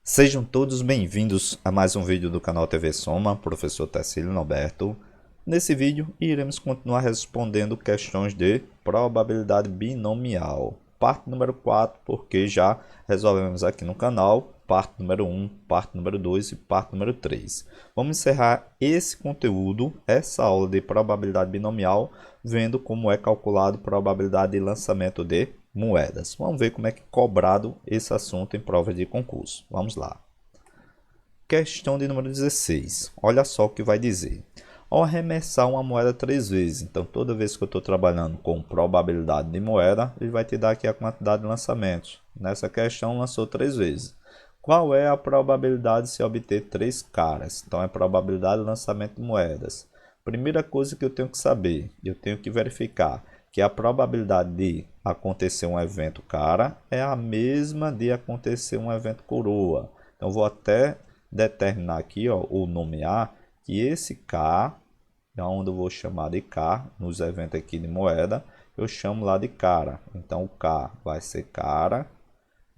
Sejam todos bem-vindos a mais um vídeo do canal TV Soma, professor Tecílio Norberto. Nesse vídeo, iremos continuar respondendo questões de probabilidade binomial. Parte número 4, porque já resolvemos aqui no canal, parte número 1, parte número 2 e parte número 3. Vamos encerrar esse conteúdo, essa aula de probabilidade binomial, vendo como é calculado a probabilidade de lançamento de moedas. Vamos ver como é que é cobrado esse assunto em prova de concurso. Vamos lá. Questão de número 16. Olha só o que vai dizer. Ao arremessar uma moeda 3 vezes, então toda vez que eu estou trabalhando com probabilidade de moeda, ele vai te dar aqui a quantidade de lançamentos. Nessa questão lançou 3 vezes. Qual é a probabilidade de se obter 3 caras? Então é probabilidade de lançamento de moedas. Primeira coisa que eu tenho que saber, eu tenho que verificar que a probabilidade de acontecer um evento cara é a mesma de acontecer um evento coroa. Então vou até determinar aqui, ó, ou nomear que esse K, onde eu vou chamar de K, nos eventos aqui de moeda, eu chamo lá de cara. Então o K vai ser cara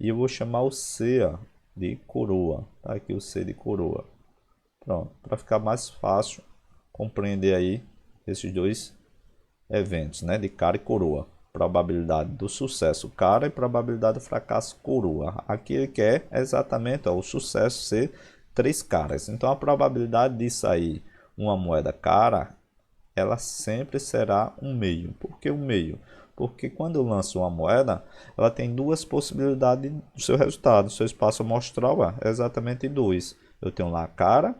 e eu vou chamar o C, ó, de coroa. Tá aqui o C de coroa. Pronto, para ficar mais fácil compreender aí esses dois eventos, né, de cara e coroa. Probabilidade do sucesso cara e probabilidade do fracasso coroa. Aqui ele quer exatamente, ó, o sucesso ser 3 caras. Então a probabilidade de sair uma moeda cara, ela sempre será um meio. Por que um meio? Porque quando eu lanço uma moeda, ela tem duas possibilidades do seu resultado. O seu espaço amostral é exatamente 2. Eu tenho lá cara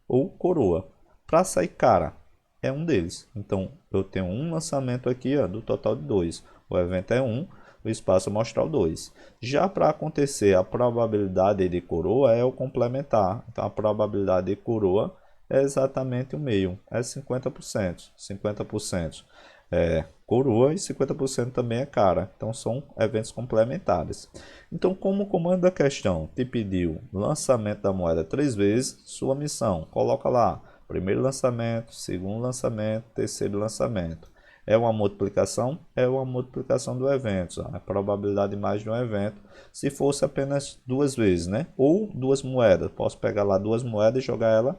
ou coroa. Para sair cara, é um deles. Então, eu tenho um lançamento aqui, ó, do total de 2. O evento é 1, o espaço amostral 2. Já para acontecer a probabilidade de coroa é o complementar. Então, a probabilidade de coroa é exatamente o meio, é 50%. 50% é coroa e 50% também é cara. Então, são eventos complementares. Então, como o comando da questão te pediu lançamento da moeda 3 vezes, sua missão, coloca lá primeiro lançamento, segundo lançamento, terceiro lançamento. É uma multiplicação? É uma multiplicação do evento. A probabilidade de mais de um evento. Se fosse apenas 2 vezes, né? Ou 2 moedas. Posso pegar lá 2 moedas e jogar ela,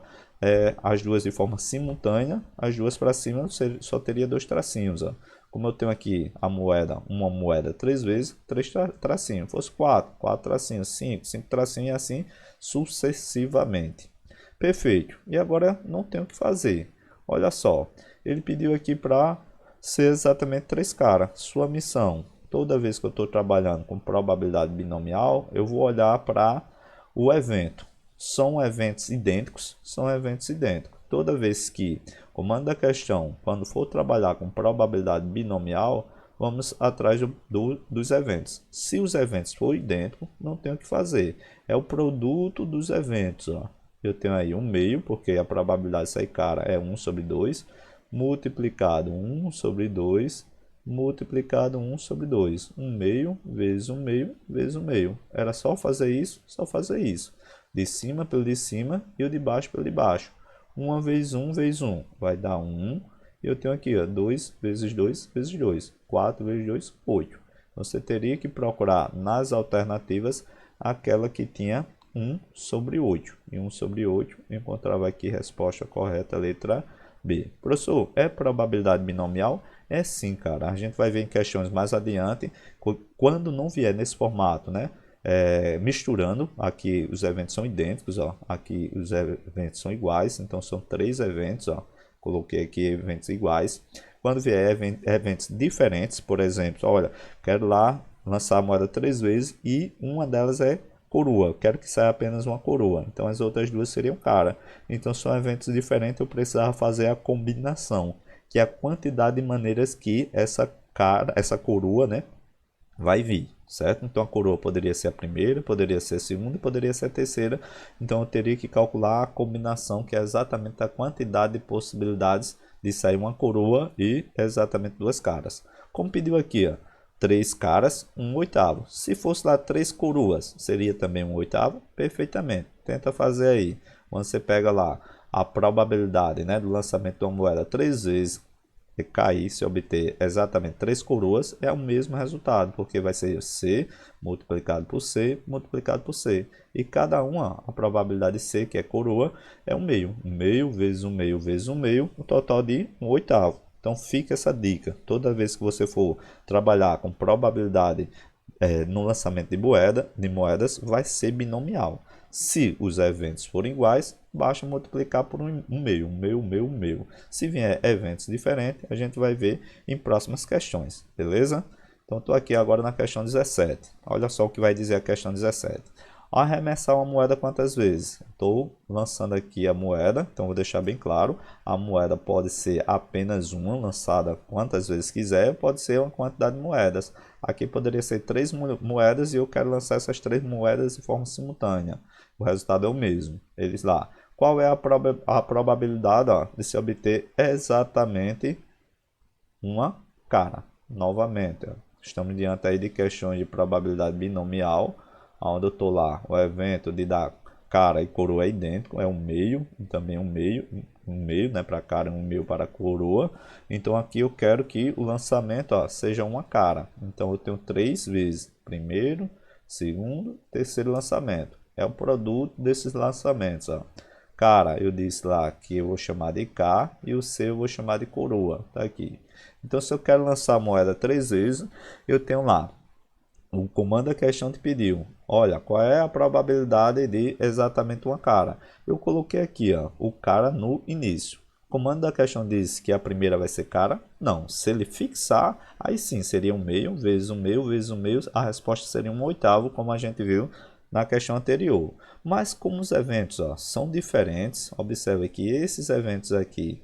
as duas de forma simultânea. As duas para cima só teria 2 tracinhos. Ó. Como eu tenho aqui a moeda, uma moeda 3 vezes, 3 tracinhos. Se fosse 4, 4 tracinhos, 5, 5 tracinhos e assim sucessivamente. Perfeito. E agora não tem o que fazer. Olha só, ele pediu aqui para ser exatamente 3 caras. Sua missão, toda vez que eu estou trabalhando com probabilidade binomial, eu vou olhar para o evento. São eventos idênticos? São eventos idênticos. Toda vez que, comando da questão, quando for trabalhar com probabilidade binomial, vamos atrás dos eventos. Se os eventos forem idênticos, não tem o que fazer. É o produto dos eventos, ó. Eu tenho aí um meio, porque a probabilidade de sair cara é 1 sobre 2, multiplicado 1 sobre 2, multiplicado 1 sobre 2. 1 meio vezes 1 meio vezes 1 meio. Era só fazer isso, só fazer isso. De cima pelo de cima e o de baixo pelo de baixo. 1 vezes 1 vezes 1 vai dar 1. E eu tenho aqui, ó, 2 vezes 2 vezes 2. 4 vezes 2, 8. Você teria que procurar nas alternativas aquela que tinha 1 sobre 8. E 1 sobre 8, eu encontrava aqui a resposta correta, letra B. Professor, é probabilidade binomial? É sim, cara. A gente vai ver em questões mais adiante, quando não vier nesse formato, né? Misturando, aqui os eventos são idênticos, ó. Aqui os eventos são iguais, então são 3 eventos, ó. Coloquei aqui eventos iguais. Quando vier eventos diferentes, por exemplo, olha, quero lá lançar a moeda 3 vezes e uma delas é coroa. Quero que saia apenas uma coroa. Então as outras duas seriam cara. Então são eventos diferentes. Eu precisava fazer a combinação, que é a quantidade de maneiras que essa coroa, né, vai vir, certo? Então a coroa poderia ser a primeira, poderia ser a segunda e poderia ser a terceira. Então eu teria que calcular a combinação, que é exatamente a quantidade de possibilidades de sair uma coroa e exatamente 2 caras. Como pediu aqui, ó, 3 caras, 1 oitavo. Se fosse lá 3 coroas, seria também 1 oitavo? Perfeitamente. Tenta fazer aí. Quando você pega lá a probabilidade, né, do lançamento de uma moeda 3 vezes, cair, se obter exatamente 3 coroas, é o mesmo resultado, porque vai ser C multiplicado por C multiplicado por C. E cada uma, a probabilidade de C, que é coroa, é 1/2. 1/2 vezes 1/2 vezes 1/2, o total de 1/8. Então fica essa dica. Toda vez que você for trabalhar com probabilidade no lançamento de moedas, vai ser binomial. Se os eventos forem iguais, basta multiplicar por 1/2, 1/2, 1/2, 1/2. Se vier eventos diferentes, a gente vai ver em próximas questões, beleza? Então, estou aqui agora na questão 17. Olha só o que vai dizer a questão 17. Arremessar uma moeda quantas vezes? Estou lançando aqui a moeda, então vou deixar bem claro. A moeda pode ser apenas uma, lançada quantas vezes quiser, pode ser uma quantidade de moedas. Aqui poderia ser 3 moedas e eu quero lançar essas 3 moedas de forma simultânea. O resultado é o mesmo. Eles lá. Qual é a probabilidade de se obter exatamente uma cara? Novamente, estamos diante aí de questões de probabilidade binomial, onde eu estou lá, o evento de dar cara e coroa é idêntico, é um meio, e também um meio, né, para cara e um meio para coroa. Então aqui eu quero que o lançamento seja uma cara. Então eu tenho 3 vezes, primeiro, segundo, terceiro lançamento. É o produto desses lançamentos. Cara, eu disse lá que eu vou chamar de K e o C eu vou chamar de coroa. Tá aqui. Então se eu quero lançar a moeda 3 vezes, eu tenho lá o comando da questão te pediu, olha, qual é a probabilidade de exatamente uma cara? Eu coloquei aqui, o cara no início. O comando da questão diz que a primeira vai ser cara? Não. Se ele fixar, aí sim, seria 1/2 vezes 1/2 vezes 1/2. A resposta seria 1/8, como a gente viu na questão anterior. Mas como os eventos são diferentes, observe que esses eventos aqui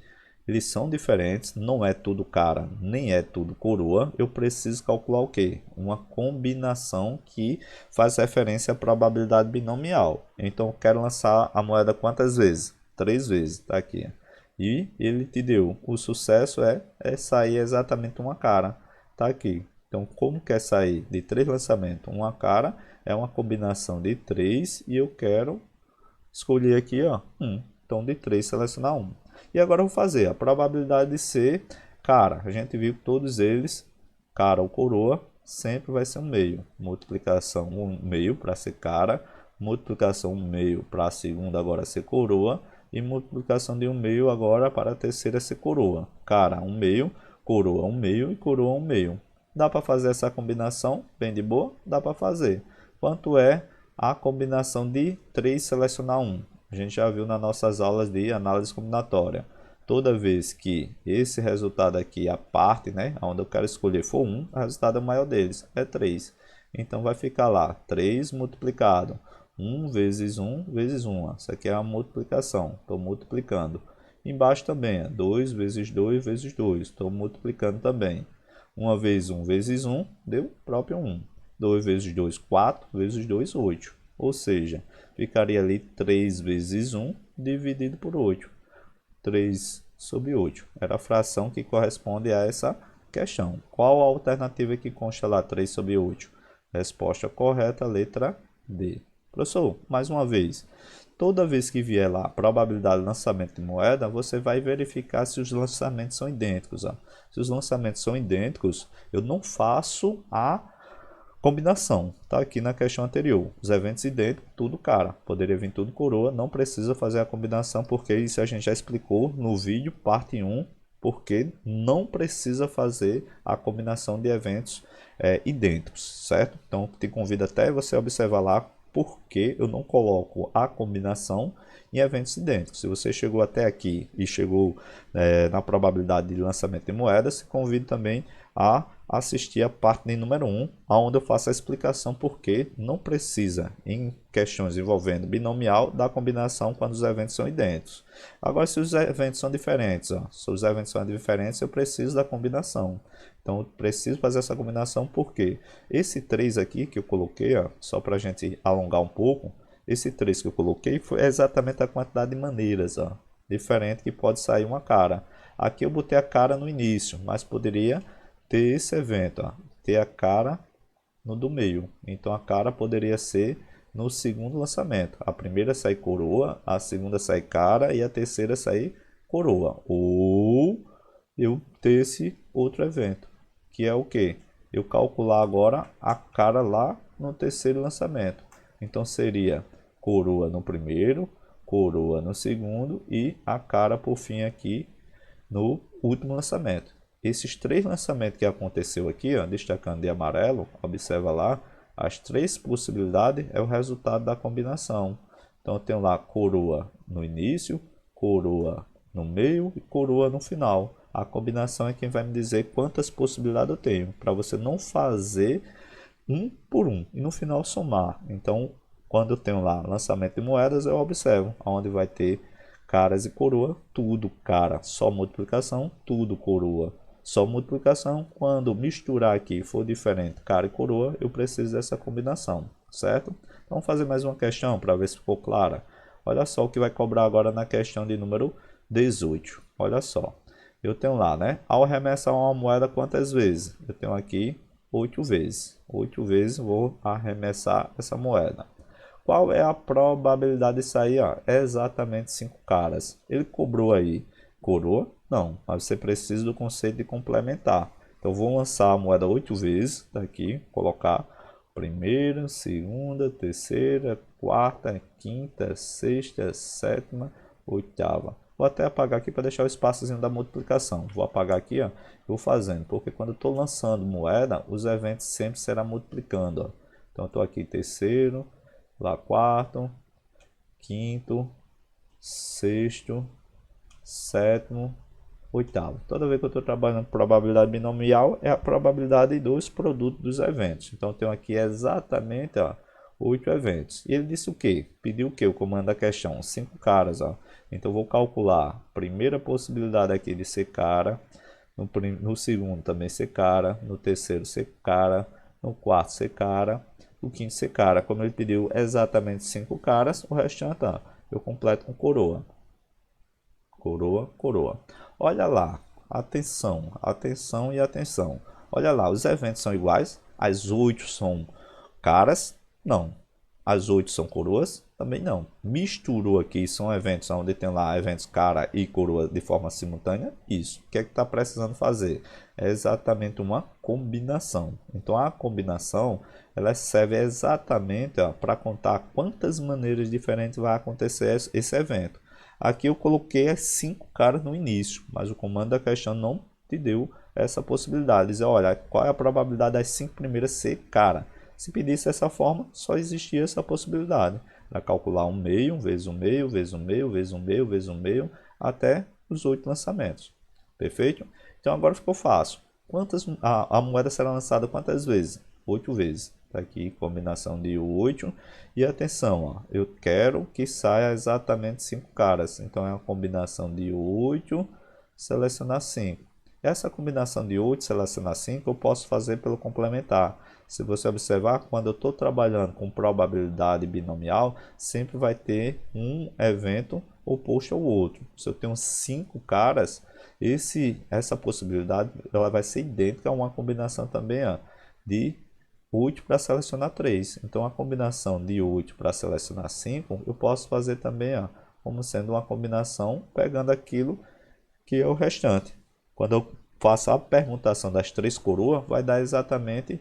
eles são diferentes, não é tudo cara, nem é tudo coroa. Eu preciso calcular o quê? Uma combinação que faz referência à probabilidade binomial. Então, eu quero lançar a moeda quantas vezes? 3 vezes, tá aqui. E ele te deu. O sucesso é sair exatamente uma cara, tá aqui. Então, como quer sair de 3 lançamentos uma cara, é uma combinação de 3 e eu quero escolher aqui, 1. Então, de 3 selecionar 1. E agora eu vou fazer a probabilidade de ser cara. A gente viu que todos eles, cara ou coroa, sempre vai ser 1/2. Multiplicação 1/2 para ser cara. Multiplicação 1/2 para a segunda agora ser coroa. E multiplicação de 1/2 agora para a terceira ser coroa. Cara 1/2, coroa 1/2 e coroa 1/2. Dá para fazer essa combinação bem de boa? Dá para fazer. Quanto é a combinação de 3 selecionar 1? A gente já viu nas nossas aulas de análise combinatória. Toda vez que esse resultado aqui, a parte, né, onde eu quero escolher for 1, o resultado maior deles é 3. Então vai ficar lá 3 multiplicado 1 vezes 1 vezes 1. Isso aqui é a multiplicação, estou multiplicando. Embaixo também 2 vezes 2 vezes 2, estou multiplicando também. 1 vezes 1 vezes 1 deu próprio 1. 2 vezes 2, 4 vezes 2, 8. Ou seja, ficaria ali 3 vezes 1 dividido por 8. 3 sobre 8. Era a fração que corresponde a essa questão. Qual a alternativa que consta lá 3 sobre 8? Resposta correta, letra D. Professor, mais uma vez. Toda vez que vier lá a probabilidade de lançamento de moeda, você vai verificar se os lançamentos são idênticos. Se os lançamentos são idênticos, eu não faço a combinação, tá aqui na questão anterior. Os eventos idênticos, tudo cara. Poderia vir tudo coroa, não precisa fazer a combinação, porque isso a gente já explicou no vídeo, parte 1, porque não precisa fazer a combinação de eventos idênticos, certo? Então, te convido até você observar lá porque eu não coloco a combinação em eventos idênticos. Se você chegou até aqui e chegou na probabilidade de lançamento de moedas, convido também a assistir a parte de número 1, onde eu faço a explicação porque não precisa, em questões envolvendo binomial, da combinação quando os eventos são idênticos. Agora, se os eventos são diferentes, eu preciso da combinação. Então, eu preciso fazer essa combinação porque esse 3 aqui que eu coloquei, só para a gente alongar um pouco, esse 3 que eu coloquei foi exatamente a quantidade de maneiras diferente que pode sair uma cara. Aqui eu botei a cara no início, mas poderia ter esse evento, ter a cara no do meio. Então a cara poderia ser no segundo lançamento. A primeira sai coroa, a segunda sai cara e a terceira sai coroa. Ou eu ter esse outro evento, que é o que? Eu calcular agora a cara lá no terceiro lançamento. Então seria coroa no primeiro, coroa no segundo e a cara por fim aqui no último lançamento. Esses três lançamentos que aconteceu aqui, ó, destacando de amarelo, observa lá, as três possibilidades é o resultado da combinação. Então eu tenho lá coroa no início, coroa no meio e coroa no final. A combinação é quem vai me dizer quantas possibilidades eu tenho, para você não fazer um por um e no final somar. Então, quando eu tenho lá lançamento de moedas, eu observo onde vai ter caras e coroa, tudo cara, só multiplicação, tudo coroa, só multiplicação. Quando misturar aqui for diferente cara e coroa, eu preciso dessa combinação, certo? Então, vamos fazer mais uma questão para ver se ficou clara. Olha só o que vai cobrar agora na questão de número 18. Olha só, eu tenho lá, né? Ao arremessar uma moeda quantas vezes? Eu tenho aqui 8 vezes. 8 vezes vou arremessar essa moeda. Qual é a probabilidade de sair? É exatamente 5 caras. Ele cobrou aí coroa? Não, mas você precisa do conceito de complementar. Então vou lançar a moeda 8 vezes, daqui, colocar primeira, segunda, terceira, quarta, quinta, sexta, sétima, oitava. Vou até apagar aqui para deixar o espaçozinho da multiplicação. Vou apagar aqui, ó, vou fazendo, porque quando eu estou lançando moeda, os eventos sempre serão multiplicando. Ó. Então estou aqui terceiro, lá quarto, quinto, sexto, sétimo, oitavo. Toda vez que eu estou trabalhando probabilidade binomial, é a probabilidade dos produtos dos eventos. Então, eu tenho aqui exatamente 8 eventos. E ele disse o quê? Pediu o quê? O comando da questão. 5 caras. Ó. Então, eu vou calcular a primeira possibilidade aqui de ser cara. No segundo também ser cara. No terceiro ser cara. No quarto ser cara. O quinto ser cara. Como ele pediu exatamente 5 caras, o restante eu completo com coroa. Coroa, coroa. Olha lá, atenção, atenção e atenção. Olha lá, os eventos são iguais? As 8 são caras? Não. As 8 são coroas? Também não. Misturou aqui, são eventos onde tem lá eventos cara e coroa de forma simultânea? Isso. O que é que está precisando fazer? É exatamente uma combinação. Então a combinação ela serve exatamente para contar quantas maneiras diferentes vai acontecer esse evento. Aqui eu coloquei as 5 caras no início, mas o comando da questão não te deu essa possibilidade. Dizer, olha, qual é a probabilidade das 5 primeiras ser cara? Se pedisse dessa forma, só existia essa possibilidade. Era calcular um meio, vezes um meio, vezes um meio, vezes um meio, vezes um meio, até os 8 lançamentos. Perfeito? Então agora o que eu faço? A moeda será lançada quantas vezes? 8 vezes. Está aqui combinação de 8. E atenção, ó, eu quero que saia exatamente 5 caras. Então é uma combinação de 8, selecionar 5. Essa combinação de 8, selecionar 5, eu posso fazer pelo complementar. Se você observar, quando eu estou trabalhando com probabilidade binomial, sempre vai ter um evento oposto ao outro. Se eu tenho 5 caras, essa possibilidade ela vai ser idêntica a uma combinação também de 8 para selecionar 3. Então, a combinação de 8 para selecionar 5, eu posso fazer também como sendo uma combinação pegando aquilo que é o restante. Quando eu faço a permutação das 3 coroas, vai dar exatamente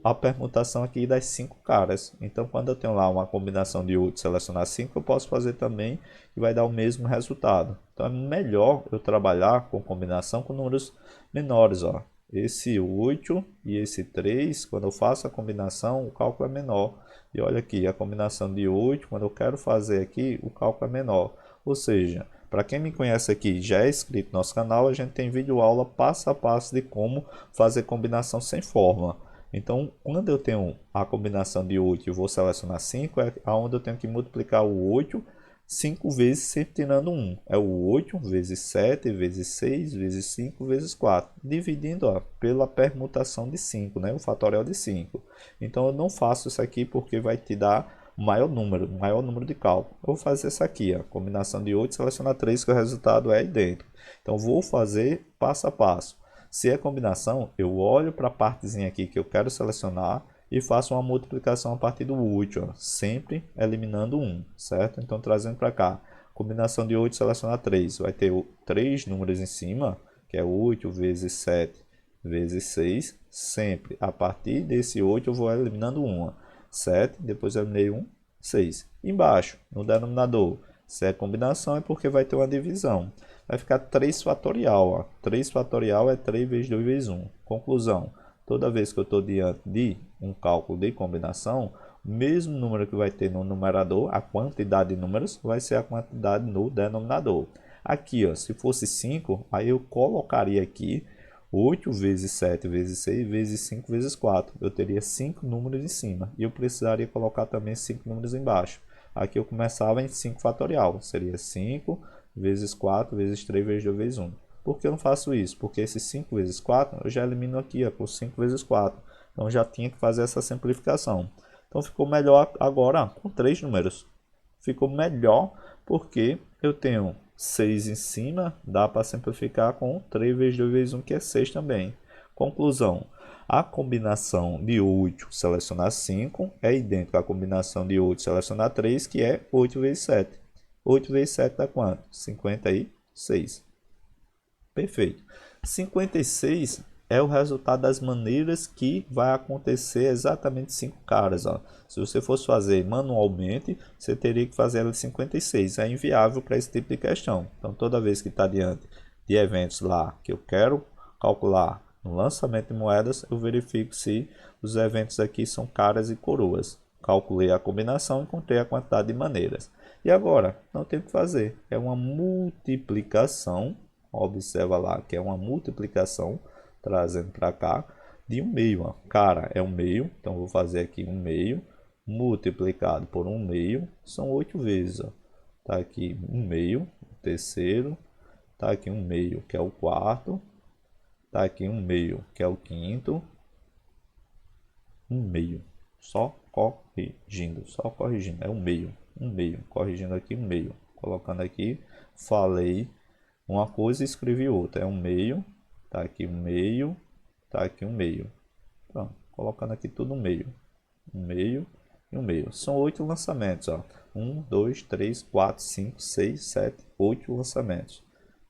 a permutação aqui das 5 caras. Então, quando eu tenho lá uma combinação de 8 selecionar 5, eu posso fazer também e vai dar o mesmo resultado. Então, é melhor eu trabalhar com combinação com números menores. Ó. Esse 8 e esse 3, quando eu faço a combinação, o cálculo é menor. E olha aqui, a combinação de 8, quando eu quero fazer aqui, o cálculo é menor. Ou seja, para quem me conhece aqui, já é inscrito no nosso canal, a gente tem vídeo aula passo a passo de como fazer combinação sem fórmula. Então, quando eu tenho a combinação de 8 e vou selecionar 5, é onde eu tenho que multiplicar o 8 5 vezes sempre tirando 1. É o 8 vezes 7, vezes 6, vezes 5, vezes 4. Dividindo pela permutação de 5, né? O fatorial de 5. Então, eu não faço isso aqui porque vai te dar maior número de cálculo. Eu vou fazer isso aqui, combinação de 8, selecionar 3, que o resultado é idêntico. Então, vou fazer passo a passo. Se é combinação, eu olho para a partezinha aqui que eu quero selecionar e faço uma multiplicação a partir do 8, sempre eliminando 1, certo? Então, trazendo para cá, combinação de 8, selecionar 3, vai ter 3 números em cima, que é 8 vezes 7 vezes 6. Sempre a partir desse 8 eu vou eliminando uma. 7, depois eu eliminei 1, 6. Embaixo, no denominador, se é combinação é porque vai ter uma divisão. Vai ficar 3 fatorial. Ó. 3 fatorial é 3 vezes 2 vezes 1. Conclusão, toda vez que eu estou diante de um cálculo de combinação, o mesmo número que vai ter no numerador, a quantidade de números, vai ser a quantidade no denominador. Aqui, ó, se fosse 5, aí eu colocaria aqui 8 vezes 7 vezes 6 vezes 5 vezes 4. Eu teria 5 números em cima. E eu precisaria colocar também 5 números embaixo. Aqui eu começava em 5 fatorial. Seria 5 vezes 4 vezes 3 vezes 2 vezes 1. Por que eu não faço isso? Porque esse 5 vezes 4 eu já elimino aqui ó, com 5 vezes 4. Então eu já tinha que fazer essa simplificação. Então ficou melhor agora com 3 números. Ficou melhor porque eu tenho 6 em cima, dá para simplificar com 3 vezes 2 vezes 1, que é 6 também. Conclusão, a combinação de 8 selecionar 5 é idêntica à combinação de 8 selecionar 3, que é 8 vezes 7. 8 vezes 7 dá quanto? 56. Perfeito. 56 é o resultado das maneiras que vai acontecer exatamente 5 caras. Ó. Se você fosse fazer manualmente, você teria que fazer ela de 56. É inviável para esse tipo de questão. Então, toda vez que está diante de eventos lá que eu quero calcular no lançamento de moedas, eu verifico se os eventos aqui são caras e coroas. Calculei a combinação e encontrei a quantidade de maneiras. E agora, não tem o que fazer. É uma multiplicação. Observa lá que é uma multiplicação. Trazendo para cá, de 1 meio. Ó. Cara, é 1 meio, então vou fazer aqui 1 meio, multiplicado por 1 meio, são 8 vezes. Ó. Tá aqui 1 meio, o terceiro, tá aqui 1 meio, que é o quarto, tá aqui 1 meio, que é o quinto, 1 meio, só corrigindo, é 1 meio, corrigindo aqui 1 meio, colocando aqui, falei uma coisa e escrevi outra, é 1 meio, tá aqui 1 meio, tá aqui 1 meio. Pronto, colocando aqui tudo 1 meio. 1 meio e 1 meio. São 8 lançamentos, ó. 1, 2, 3, 4, 5, 6, 7, 8 lançamentos.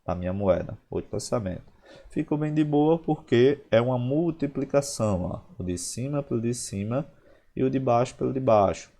Da minha moeda, 8 lançamentos. Ficou bem de boa porque é uma multiplicação, ó. O de cima pelo de cima e o de baixo pelo de baixo.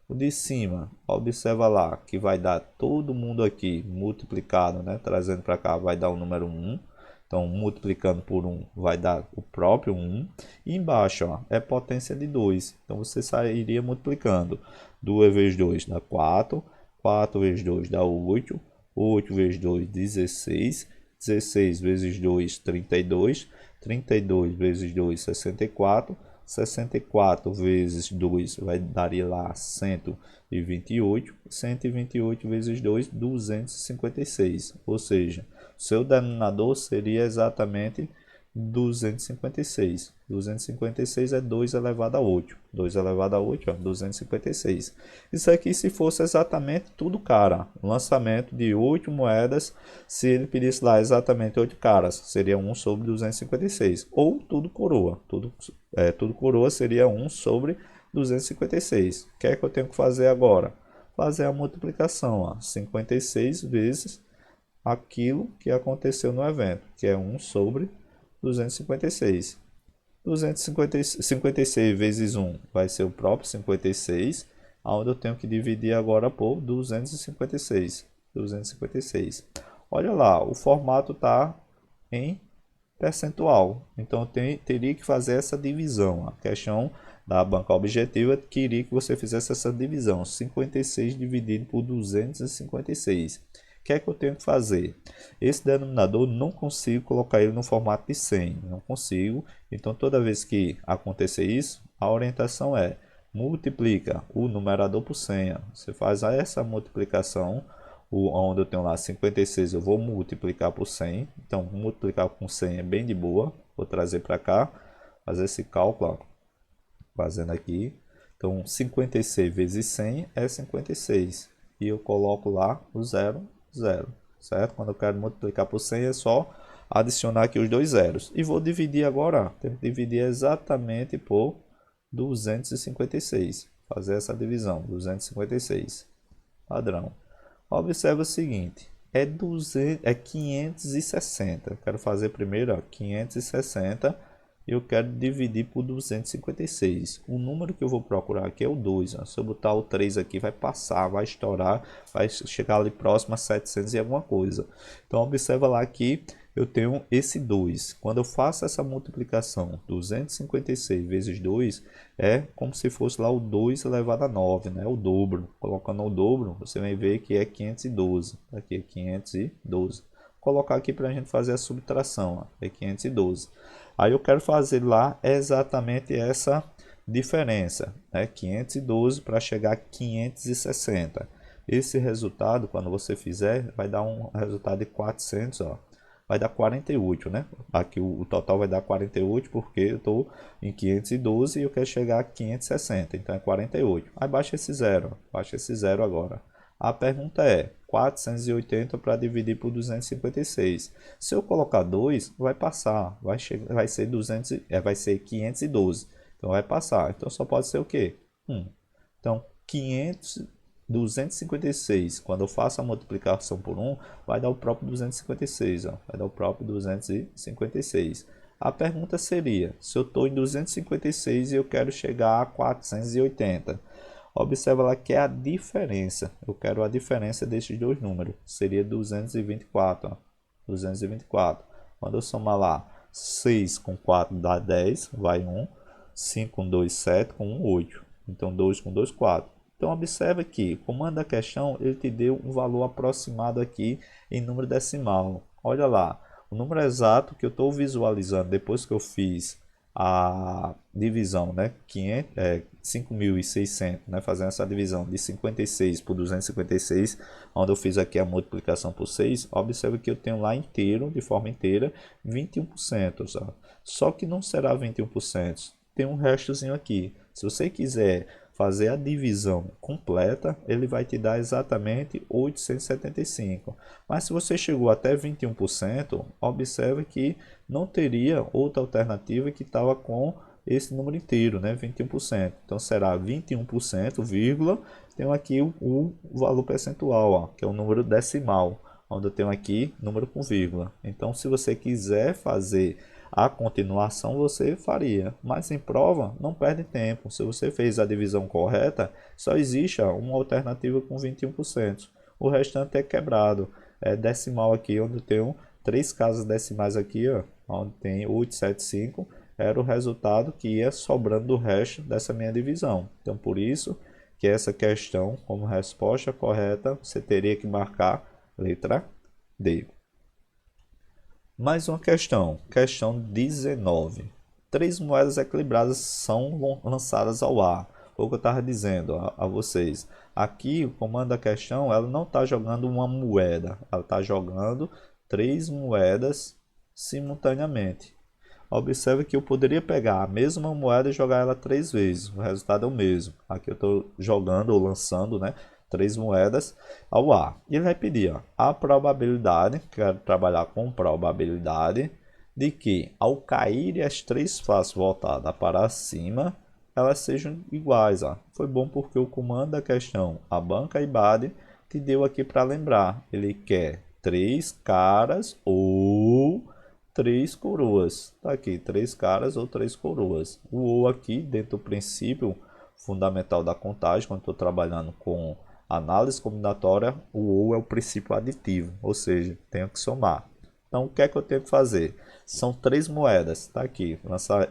O de cima, observa lá que vai dar todo mundo aqui multiplicado, né? Trazendo para cá vai dar o número 1. Então, multiplicando por 1 vai dar o próprio 1. E embaixo ó, é potência de 2. Então, você sairia multiplicando. 2 vezes 2 dá 4. 4 vezes 2 dá 8. 8 vezes 2, 16. 16 vezes 2, 32. 32 vezes 2, 64. 64 vezes 2 vai daria lá 128. 128 vezes 2, 256. Ou seja, seu denominador seria exatamente 256. 256 é 2 elevado a 8. 2 elevado a 8 é 256. Isso aqui se fosse exatamente tudo cara. Lançamento de 8 moedas, se ele pedisse lá exatamente 8 caras, seria 1 sobre 256. Ou tudo coroa. Tudo coroa seria 1 sobre 256. O que é que eu tenho que fazer agora? Fazer a multiplicação. Ó. 56 vezes aquilo que aconteceu no evento, que é 1 sobre 256. 256 vezes 1 vai ser o próprio 56, onde eu tenho que dividir agora por 256. 256. Olha lá, o formato está em percentual, então eu teria que fazer essa divisão. A questão da banca objetiva queria que você fizesse essa divisão, 56 dividido por 256. O que é que eu tenho que fazer? Esse denominador não consigo colocar ele no formato de 100, não consigo. Então toda vez que acontecer isso, a orientação é multiplica o numerador por 100. Você faz essa multiplicação, onde eu tenho lá 56 eu vou multiplicar por 100. Então multiplicar com 100 é bem de boa. Vou trazer para cá, fazer esse cálculo, ó, fazendo aqui. Então 56 vezes 100 é 56. E eu coloco lá o 0, 0, certo? Quando eu quero multiplicar por 100 é só adicionar aqui os dois zeros. E vou dividir agora, tenho que dividir exatamente por 256. Fazer essa divisão, 256. Padrão. Observe o seguinte, é 560. Eu quero fazer primeiro, ó, 560 e eu quero dividir por 256. O número que eu vou procurar aqui é o 2. Ó. Se eu botar o 3 aqui, vai passar, vai estourar, vai chegar ali próximo a 700 e alguma coisa. Então, observa lá que eu tenho esse 2. Quando eu faço essa multiplicação, 256 vezes 2, é como se fosse lá o 2 elevado a 9, né? O dobro. Colocando o dobro, você vai ver que é 512. Aqui é 512. Vou colocar aqui para a gente fazer a subtração, ó. É 512. Aí eu quero fazer lá exatamente essa diferença, né? 512 para chegar a 560. Esse resultado, quando você fizer, vai dar um resultado de 400, ó. Vai dar 48, né? Aqui o total vai dar 48 porque eu estou em 512 e eu quero chegar a 560, então é 48. Aí baixa esse zero, baixa esse zero agora. A pergunta é 480 para dividir por 256. Se eu colocar 2, vai passar, vai ser 512. Então vai passar. Então só pode ser o quê? 1. Então 256, quando eu faço a multiplicação por 1, vai dar o próprio 256, ó. Vai dar o próprio 256. A pergunta seria, se eu estou em 256 e eu quero chegar a 480, observa lá que é a diferença. Eu quero a diferença desses dois números. Seria 224. Ó. 224. Quando eu somar lá 6 com 4 dá 10, vai 1. 5 com 2, 7, com 1, 8. Então 2 com 2, 4. Então observa que, comando da questão, ele te deu um valor aproximado aqui em número decimal. Olha lá, o número exato que eu estou visualizando depois que eu fiz a divisão, né, 5.600, né, fazendo essa divisão de 56 por 256, onde eu fiz aqui a multiplicação por 6, observa que eu tenho lá inteiro, de forma inteira, 21%. Só que não será 21%, tem um restozinho aqui. Se você quiser fazer a divisão completa, ele vai te dar exatamente 875. Mas se você chegou até 21%, observe que não teria outra alternativa que estava com esse número inteiro, né? 21%. Então será 21%, vírgula, tenho aqui o valor percentual, ó, que é o número decimal, onde eu tenho aqui número com vírgula. Então se você quiser fazer a continuação, você faria, mas em prova não perde tempo. Se você fez a divisão correta, só existe uma alternativa com 21%. O restante é quebrado, é decimal aqui, onde eu tenho 3 casas decimais aqui, ó, onde tem 875, era o resultado que ia sobrando do resto dessa minha divisão. Então por isso que essa questão, como resposta correta, você teria que marcar letra D. Mais uma questão, questão 19. 3 moedas equilibradas são lançadas ao ar. Foi o que eu estava dizendo a vocês. Aqui, o comando da questão, ela não está jogando uma moeda, ela está jogando 3 moedas simultaneamente. Observe que eu poderia pegar a mesma moeda e jogar ela 3 vezes. O resultado é o mesmo. Aqui eu estou jogando ou lançando, né, 3 moedas ao ar. E ele vai pedir, ó, a probabilidade, quero trabalhar com probabilidade, de que ao caírem as 3 faces voltadas para cima, elas sejam iguais. Ó. Foi bom porque o comando da questão, a banca IBAD, te deu aqui para lembrar. Ele quer 3 caras ou 3 coroas. Tá aqui, 3 caras ou 3 coroas. O ou aqui, dentro do princípio fundamental da contagem, quando estou trabalhando com análise combinatória, o ou é o princípio aditivo, ou seja, tenho que somar. Então, o que é que eu tenho que fazer? São 3 moedas, tá aqui,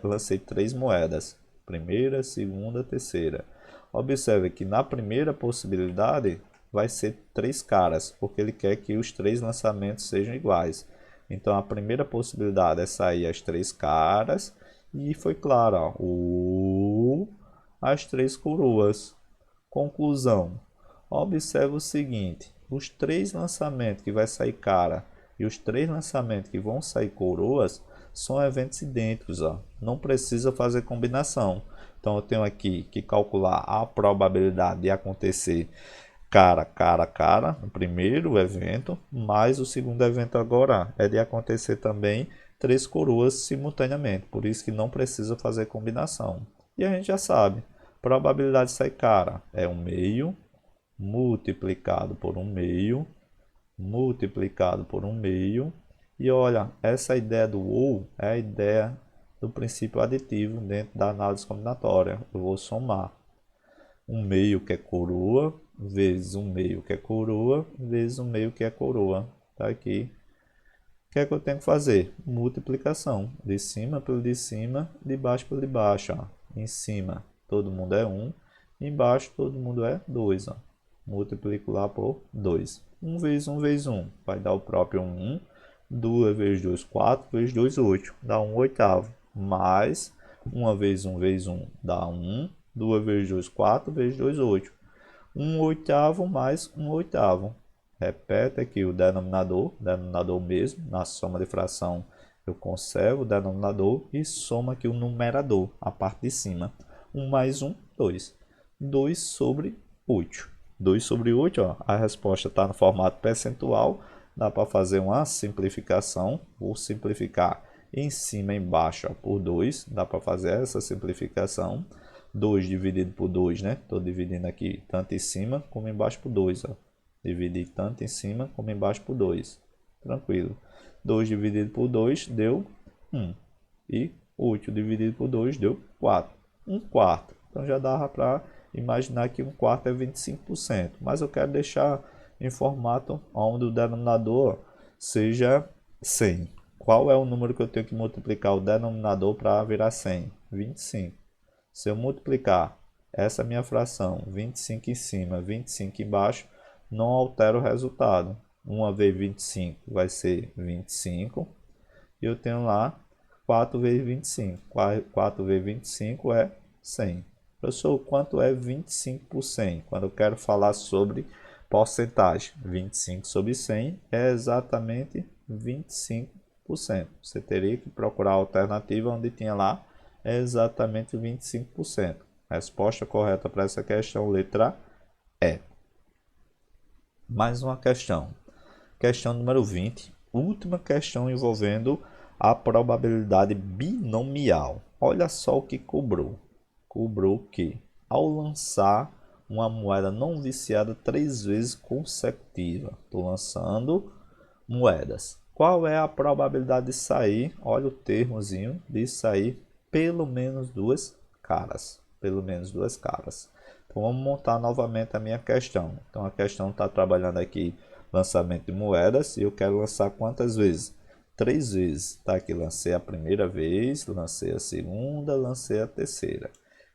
lancei 3 moedas, primeira, segunda, terceira. Observe que na primeira possibilidade vai ser 3 caras, porque ele quer que os 3 lançamentos sejam iguais. Então, a primeira possibilidade é sair as 3 caras, e foi claro, ó, as 3 coroas. Conclusão. Observe o seguinte, os 3 lançamentos que vai sair cara e os 3 lançamentos que vão sair coroas são eventos idênticos, ó. Não precisa fazer combinação. Então eu tenho aqui que calcular a probabilidade de acontecer cara, cara, cara, no primeiro evento, mais o segundo evento agora é de acontecer também 3 coroas simultaneamente, por isso que não precisa fazer combinação. E a gente já sabe, probabilidade de sair cara é 1/2 multiplicado por 1/2 multiplicado por 1/2. E olha, essa ideia do ou é a ideia do princípio aditivo dentro da análise combinatória. Eu vou somar 1/2 que é coroa, vezes 1/2 que é coroa, vezes 1/2 que é coroa. Tá aqui. O que é que eu tenho que fazer? Multiplicação. De cima pelo de cima, de baixo pelo de baixo. Ó. Em cima todo mundo é 1, embaixo todo mundo é 2. Ó. Multiplico lá por 2. 1 vezes 1 vezes 1 vai dar o próprio 1. 2 vezes 2, 4 vezes 2, 8. Dá 1/8. Mais 1 vezes 1 vezes 1 dá 1. 2 vezes 2, 4 vezes 2, 8. 1/8 mais 1/8. Repete aqui o denominador mesmo. Na soma de fração eu conservo o denominador e soma aqui o numerador, a parte de cima. 1 mais 1, 2. 2 sobre 8. 2 sobre 8, ó, a resposta está no formato percentual. Dá para fazer uma simplificação. Vou simplificar em cima e embaixo ó, por 2. Dá para fazer essa simplificação. 2 dividido por 2, né? Estou dividindo aqui tanto em cima como embaixo por 2. Ó. Dividi tanto em cima como embaixo por 2. Tranquilo. 2 dividido por 2 deu 1. E 8 dividido por 2 deu 4. 1/4. Então já dava para imaginar que 1/4 é 25%. Mas eu quero deixar em formato onde o denominador seja 100. Qual é o número que eu tenho que multiplicar o denominador para virar 100? 25. Se eu multiplicar essa minha fração, 25 em cima, 25 embaixo, não altera o resultado. 1 vezes 25 vai ser 25. E eu tenho lá 4 vezes 25. 4 vezes 25 é 100. Professor, quanto é 25 por 100? Quando eu quero falar sobre porcentagem, 25 sobre 100 é exatamente 25%. Você teria que procurar a alternativa onde tinha lá exatamente 25%. Resposta correta para essa questão, letra E. Mais uma questão. Questão número 20. Última questão envolvendo a probabilidade binomial. Olha só o que cobrou. Cobrou que, ao lançar uma moeda não viciada 3 vezes consecutiva, estou lançando moedas. Qual é a probabilidade de sair? Olha o termozinho de sair pelo menos 2 caras. Pelo menos 2 caras. Então vamos montar novamente a minha questão. Então a questão está trabalhando aqui lançamento de moedas e eu quero lançar quantas vezes? 3 vezes. Tá aqui, lancei a primeira vez, lancei a segunda, lancei a terceira.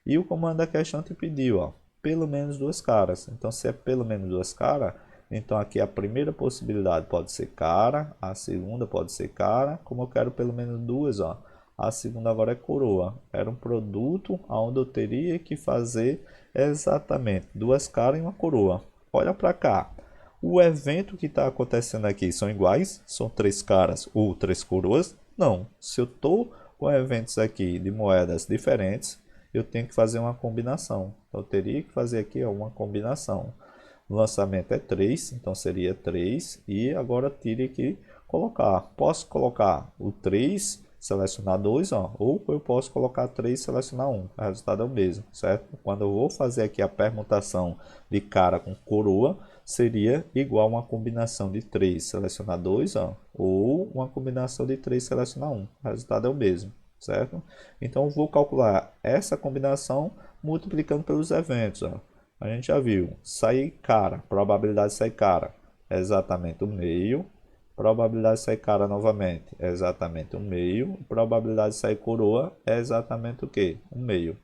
E o comando da questão te pediu, ó, pelo menos 2 caras. Então se é pelo menos 2 caras, então aqui a primeira possibilidade pode ser cara, a segunda pode ser cara, como eu quero pelo menos 2, ó. A segunda agora é coroa. Era um produto onde eu teria que fazer exatamente 2 caras e uma coroa. Olha para cá. O evento que está acontecendo aqui são iguais? São 3 caras ou 3 coroas? Não. Se eu estou com eventos aqui de moedas diferentes, eu tenho que fazer uma combinação. Então, eu teria que fazer aqui ó, uma combinação. O lançamento é 3, então seria 3. E agora teria que colocar. Posso colocar o 3, selecionar 2, ó, ou eu posso colocar 3 e selecionar 1. O resultado é o mesmo, certo? Quando eu vou fazer aqui a permutação de cara com coroa, seria igual a uma combinação de 3 selecionar 2, ó, ou uma combinação de 3 selecionar 1. O resultado é o mesmo, certo? Então eu vou calcular essa combinação multiplicando pelos eventos, ó. A gente já viu, sair cara, probabilidade de sair cara é exatamente o meio, probabilidade de sair cara novamente é exatamente o meio, probabilidade de sair coroa é exatamente o que? O meio.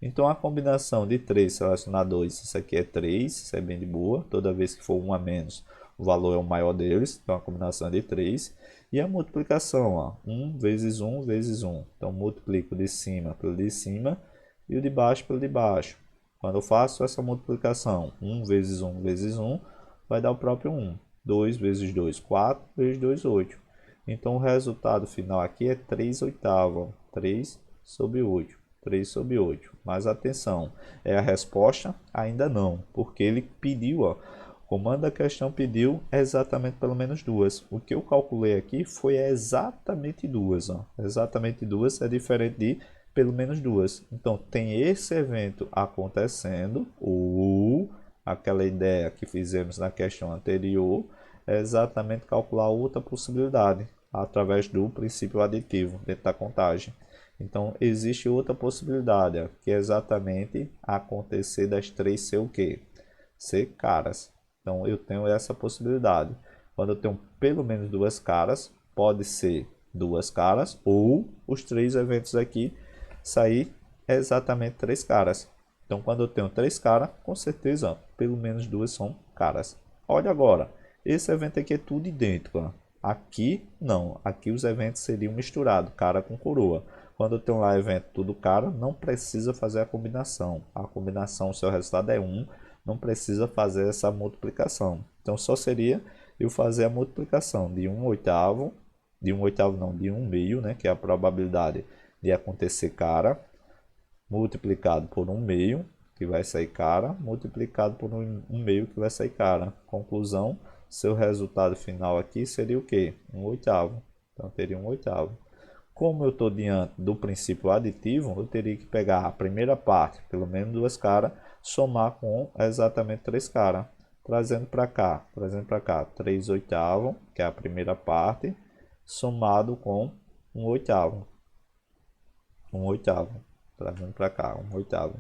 Então a combinação de 3 selecionar 2, isso aqui é 3, isso é bem de boa, toda vez que for 1 a menos, o valor é o maior deles, então a combinação é de 3. E a multiplicação, ó, 1 vezes 1 vezes 1, então multiplico de cima pelo de cima e o de baixo pelo de baixo. Quando eu faço essa multiplicação, 1 vezes 1 vezes 1, vai dar o próprio 1. 2 vezes 2, 4 vezes 2, 8. Então o resultado final aqui é 3 oitavos. 3 sobre 8. 3 sobre 8. Mas atenção, é a resposta? Ainda não, porque ele pediu, ó, o comando da questão pediu exatamente pelo menos 2. O que eu calculei aqui foi exatamente 2. Ó. Exatamente 2 é diferente de pelo menos 2. Então tem esse evento acontecendo, ou aquela ideia que fizemos na questão anterior, é exatamente calcular outra possibilidade através do princípio aditivo dentro da contagem. Então existe outra possibilidade, que é exatamente acontecer das 3 ser o quê? Ser caras. Então eu tenho essa possibilidade. Quando eu tenho pelo menos 2 caras, pode ser 2 caras ou os 3 eventos aqui sair exatamente 3 caras. Então quando eu tenho 3 caras, com certeza pelo menos 2 são caras. Olha agora, esse evento aqui é tudo idêntico. Ó. Aqui não, aqui os eventos seriam misturados, cara com coroa. Quando eu tenho lá evento tudo cara, não precisa fazer a combinação. A combinação, o seu resultado é 1, não precisa fazer essa multiplicação. Então só seria eu fazer a multiplicação de 1/8, de 1/8 não, de 1/2, né, que é a probabilidade de acontecer cara, multiplicado por 1/2, que vai sair cara, multiplicado por 1/2, que vai sair cara. Conclusão, seu resultado final aqui seria o quê? 1/8. Então teria 1/8. Como eu estou diante do princípio aditivo, eu teria que pegar a primeira parte, pelo menos 2 caras, somar com exatamente 3 caras. Trazendo para cá, 3/8, que é a primeira parte, somado com 1/8. 1/8. Trazendo para cá, 1/8.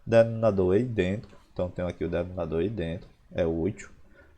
Denominador é idêntico, então tenho aqui o denominador idêntico, é 8.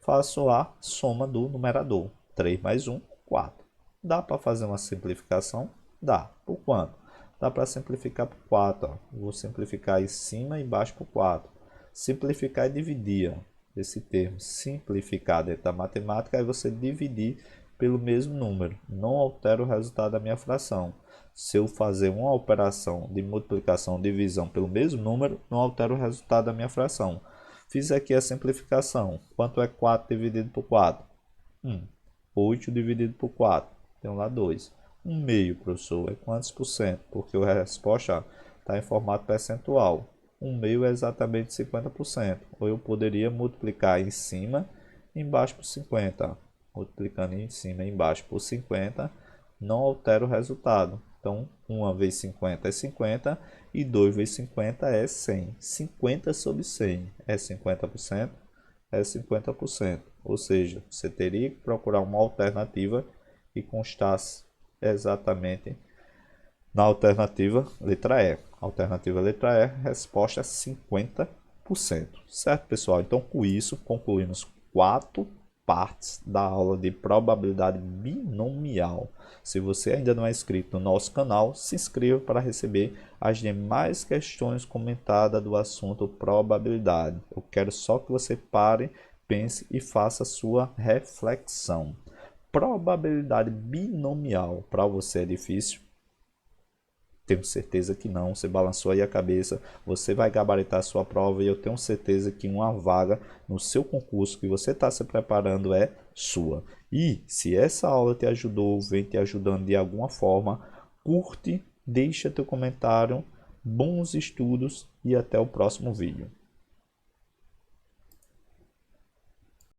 Faço a soma do numerador, 3 mais 1, 4. Dá para fazer uma simplificação? Dá. Por quanto? Dá para simplificar por 4. Ó. Vou simplificar em cima e embaixo por 4. Simplificar é dividir. Ó. Esse termo simplificar dentro da matemática é você dividir pelo mesmo número. Não altera o resultado da minha fração. Se eu fazer uma operação de multiplicação, divisão pelo mesmo número, não altera o resultado da minha fração. Fiz aqui a simplificação. Quanto é 4 dividido por 4? 8 dividido por 4. Tem lá 2. 1/2, professor, é quantos por cento? Porque a resposta está em formato percentual. 1/2 é exatamente 50%. Ou eu poderia multiplicar em cima e embaixo por 50. Multiplicando em cima e embaixo por 50, não altera o resultado. Então, 1 vezes 50 é 50 e 2 vezes 50 é 100. 50 sobre 100 é 50%? É 50%. Ou seja, você teria que procurar uma alternativa que constasse exatamente na alternativa letra E. Alternativa letra E, resposta 50%. Certo, pessoal? Então, com isso, concluímos 4 partes da aula de probabilidade binomial. Se você ainda não é inscrito no nosso canal, se inscreva para receber as demais questões comentadas do assunto probabilidade. Eu quero só que você pare, pense e faça sua reflexão. Probabilidade binomial para você é difícil? Tenho certeza que não. Você balançou aí a cabeça, você vai gabaritar a sua prova e eu tenho certeza que uma vaga no seu concurso que você está se preparando é sua. E se essa aula te ajudou, vem te ajudando de alguma forma, curte, deixa teu comentário, bons estudos e até o próximo vídeo.